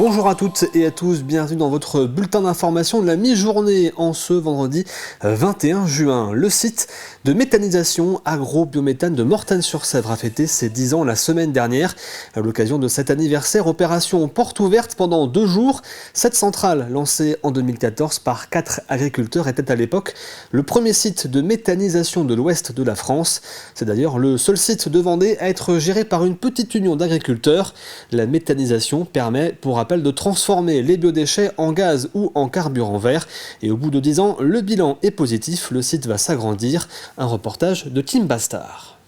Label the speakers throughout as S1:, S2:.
S1: Bonjour à toutes et à tous, bienvenue dans votre bulletin d'information de la mi-journée en ce vendredi 21 juin. Le site de méthanisation agro-biométhane de Mortagne-sur-Sèvre a fêté ses 10 ans la semaine dernière. À l'occasion de cet anniversaire, opération porte ouverte pendant 2 jours. Cette centrale, lancée en 2014 par 4 agriculteurs, était à l'époque le premier site de méthanisation de l'ouest de la France. C'est d'ailleurs le seul site de Vendée à être géré par une petite union d'agriculteurs. La méthanisation permet, pour rappel, de transformer les biodéchets en gaz ou en carburant vert. Et au bout de 10 ans, le bilan est positif, le site va s'agrandir. Un reportage de Tim Bastard.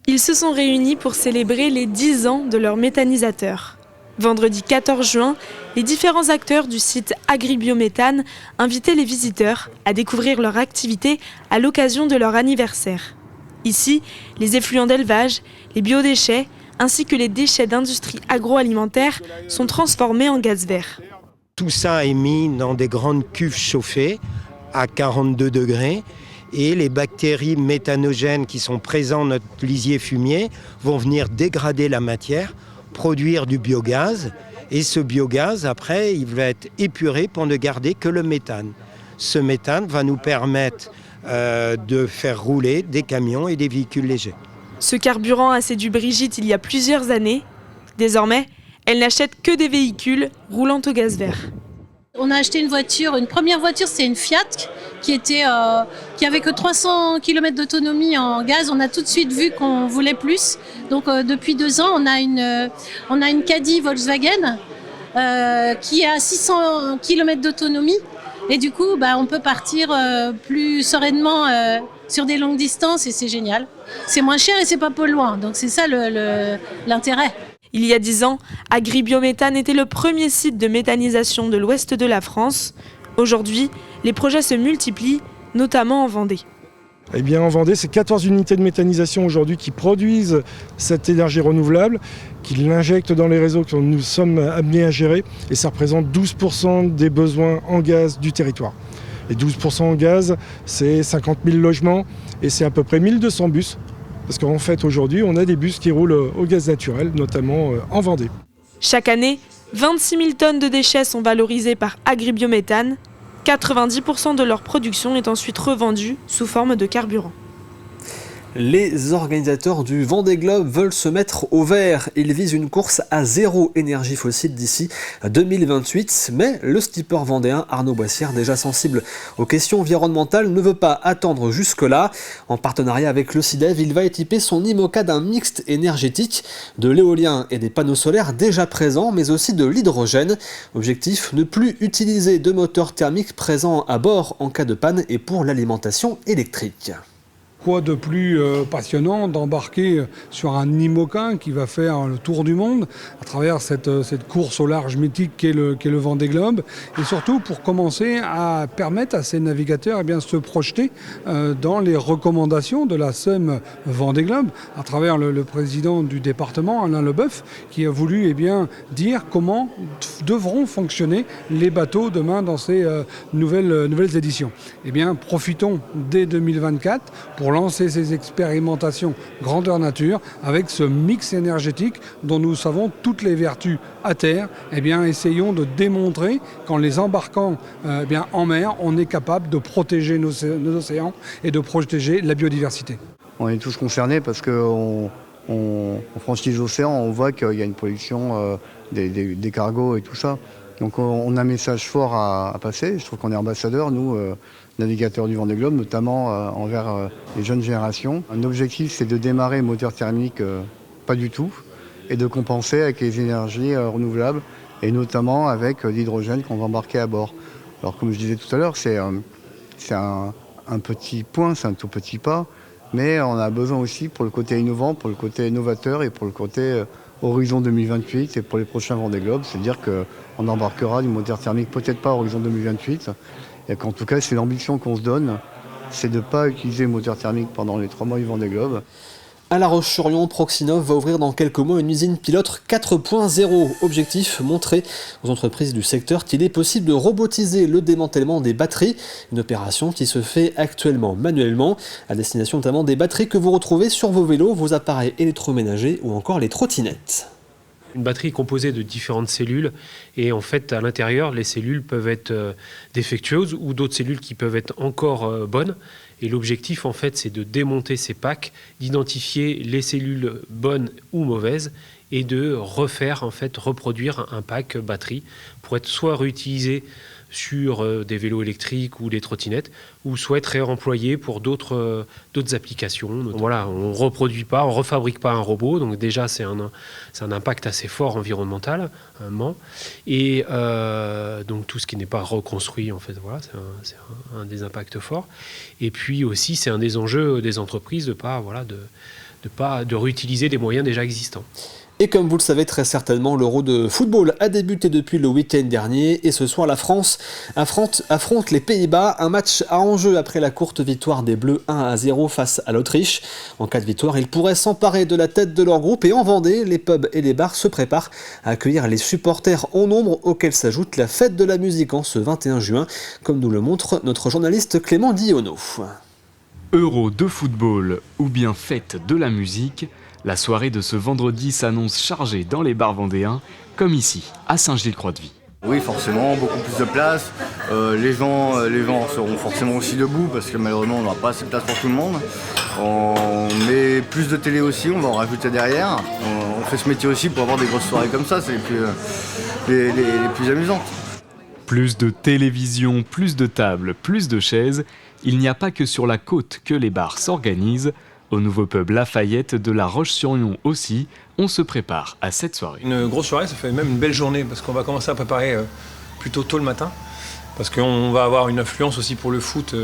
S2: Ils se sont réunis pour célébrer les 10 ans de leur méthanisateur. Vendredi 14 juin, les différents acteurs du site Agribiométhane invitaient les visiteurs à découvrir leur activité à l'occasion de leur anniversaire. Ici, les effluents d'élevage, les biodéchets, ainsi que les déchets d'industrie agroalimentaire sont transformés en gaz vert.
S3: Tout ça est mis dans des grandes cuves chauffées à 42 degrés et les bactéries méthanogènes qui sont présentes dans notre lisier fumier vont venir dégrader la matière, produire du biogaz et ce biogaz, après, il va être épuré pour ne garder que le méthane. Ce méthane va nous permettre de faire rouler des camions et des véhicules légers.
S2: Ce carburant a séduit Brigitte il y a plusieurs années. Désormais, elle n'achète que des véhicules roulant au gaz vert.
S4: On a acheté une première voiture, c'est une Fiat qui avait que 300 km d'autonomie en gaz. On a tout de suite vu qu'on voulait plus. Donc depuis 2 ans, on a une Caddy Volkswagen qui a 600 km d'autonomie. Et du coup, on peut partir plus sereinement sur des longues distances et c'est génial. C'est moins cher et c'est pas polluant, donc c'est ça l'intérêt.
S2: Il y a 10 ans, Agribiométhane était le premier site de méthanisation de l'ouest de la France. Aujourd'hui, les projets se multiplient, notamment en Vendée.
S5: Eh bien, en Vendée, c'est 14 unités de méthanisation aujourd'hui qui produisent cette énergie renouvelable, qui l'injectent dans les réseaux que nous sommes amenés à gérer. Et ça représente 12% des besoins en gaz du territoire. Et 12% en gaz, c'est 50 000 logements et c'est à peu près 1200 bus. Parce qu'en fait, aujourd'hui, on a des bus qui roulent au gaz naturel, notamment en Vendée.
S2: Chaque année, 26 000 tonnes de déchets sont valorisés par Agribiométhane. 90% de leur production est ensuite revendue sous forme de carburant.
S1: Les organisateurs du Vendée Globe veulent se mettre au vert. Ils visent une course à zéro énergie fossile d'ici 2028. Mais le skipper vendéen Arnaud Boissière, déjà sensible aux questions environnementales, ne veut pas attendre jusque-là. En partenariat avec le CIDEV, il va équiper son IMOCA d'un mixte énergétique, de l'éolien et des panneaux solaires déjà présents, mais aussi de l'hydrogène. Objectif, ne plus utiliser de moteurs thermiques présents à bord en cas de panne et pour l'alimentation électrique.
S6: Quoi de plus passionnant d'embarquer sur un IMOCA qui va faire le tour du monde à travers cette course au large mythique qu'est le Vendée Globe, et surtout pour commencer à permettre à ces navigateurs de se projeter dans les recommandations de la SEM Vendée Globe à travers le président du département, Alain Leboeuf, qui a voulu dire comment devront fonctionner les bateaux demain dans ces nouvelles éditions. Profitons dès 2024 pour lancer ces expérimentations grandeur nature avec ce mix énergétique dont nous savons toutes les vertus à terre. Essayons de démontrer qu'en les embarquant en mer, on est capable de protéger nos océans et de protéger la biodiversité.
S7: On est tous concernés parce qu'on franchit les océans, on voit qu'il y a une pollution des cargos et tout ça. Donc on a un message fort à passer. Je trouve qu'on est ambassadeurs, nous, navigateurs du Vendée Globe, notamment envers les jeunes générations. Un objectif, c'est de démarrer moteur thermique, pas du tout, et de compenser avec les énergies renouvelables, et notamment avec l'hydrogène qu'on va embarquer à bord. Alors comme je disais tout à l'heure, c'est un petit point, c'est un tout petit pas, mais on a besoin aussi pour le côté innovant, pour le côté novateur et pour le côté horizon 2028 et pour les prochains Vendée Globe, c'est-à-dire qu'on embarquera du moteur thermique peut-être pas horizon 2028, et qu'en tout cas c'est l'ambition qu'on se donne, c'est de ne pas utiliser le moteur thermique pendant les 3 mois du Vendée Globe.
S1: À La Roche-sur-Yon, Proxinov va ouvrir dans quelques mois une usine pilote 4.0. Objectif, montrer aux entreprises du secteur qu'il est possible de robotiser le démantèlement des batteries, une opération qui se fait actuellement manuellement, à destination notamment des batteries que vous retrouvez sur vos vélos, vos appareils électroménagers ou encore les trottinettes.
S8: Une batterie est composée de différentes cellules et en fait à l'intérieur les cellules peuvent être défectueuses ou d'autres cellules qui peuvent être encore bonnes. Et l'objectif en fait c'est de démonter ces packs, d'identifier les cellules bonnes ou mauvaises et de reproduire un pack batterie pour être soit réutilisé sur des vélos électriques ou des trottinettes, ou soit être réemployé pour d'autres applications. Donc, voilà, on ne reproduit pas, on ne refabrique pas un robot, donc déjà c'est un impact assez fort environnementalement, et donc tout ce qui n'est pas reconstruit, en fait, voilà, c'est un des impacts forts. Et puis aussi, c'est un des enjeux des entreprises de réutiliser des moyens déjà existants.
S1: Et comme vous le savez très certainement, l'Euro de football a débuté depuis le week-end dernier et ce soir la France affronte les Pays-Bas, un match à enjeu après la courte victoire des Bleus 1-0 face à l'Autriche. En cas de victoire, ils pourraient s'emparer de la tête de leur groupe et en Vendée, les pubs et les bars se préparent à accueillir les supporters en nombre auxquels s'ajoute la fête de la musique en ce 21 juin, comme nous le montre notre journaliste Clément Dionneau.
S9: Euro de football ou bien fête de la musique, la soirée de ce vendredi s'annonce chargée dans les bars vendéens, comme ici, à Saint-Gilles-Croix-de-Vie.
S7: Oui, forcément, beaucoup plus de place. Les gens seront forcément aussi debout parce que malheureusement, on n'aura pas assez de place pour tout le monde. On met plus de télé aussi, on va en rajouter derrière. On fait ce métier aussi pour avoir des grosses soirées comme ça, c'est les plus amusantes.
S9: Plus de télévision, plus de tables, plus de chaises. Il n'y a pas que sur la côte que les bars s'organisent. Au nouveau pub Lafayette de La Roche-sur-Yon aussi, on se prépare à cette soirée.
S10: Une grosse soirée, ça fait même une belle journée parce qu'on va commencer à préparer plutôt tôt le matin. Parce qu'on va avoir une influence aussi pour le foot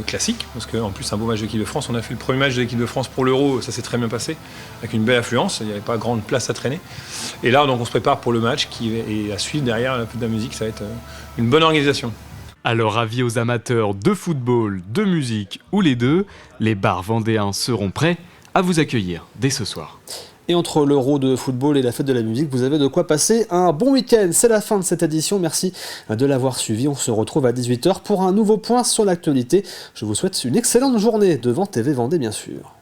S10: classique. Parce qu'en plus, un beau match de l'équipe de France. On a fait le premier match de l'équipe de France pour l'Euro, ça s'est très bien passé, avec une belle affluence. Il n'y avait pas grande place à traîner. Et là, donc, on se prépare pour le match et à suivre derrière la pub de la musique. Ça va être une bonne organisation.
S9: Alors avis aux amateurs de football, de musique ou les deux, les bars vendéens seront prêts à vous accueillir dès ce soir.
S1: Et entre l'Euro de football et la fête de la musique, vous avez de quoi passer un bon week-end. C'est la fin de cette édition, merci de l'avoir suivi. On se retrouve à 18h pour un nouveau point sur l'actualité. Je vous souhaite une excellente journée devant TV Vendée bien sûr.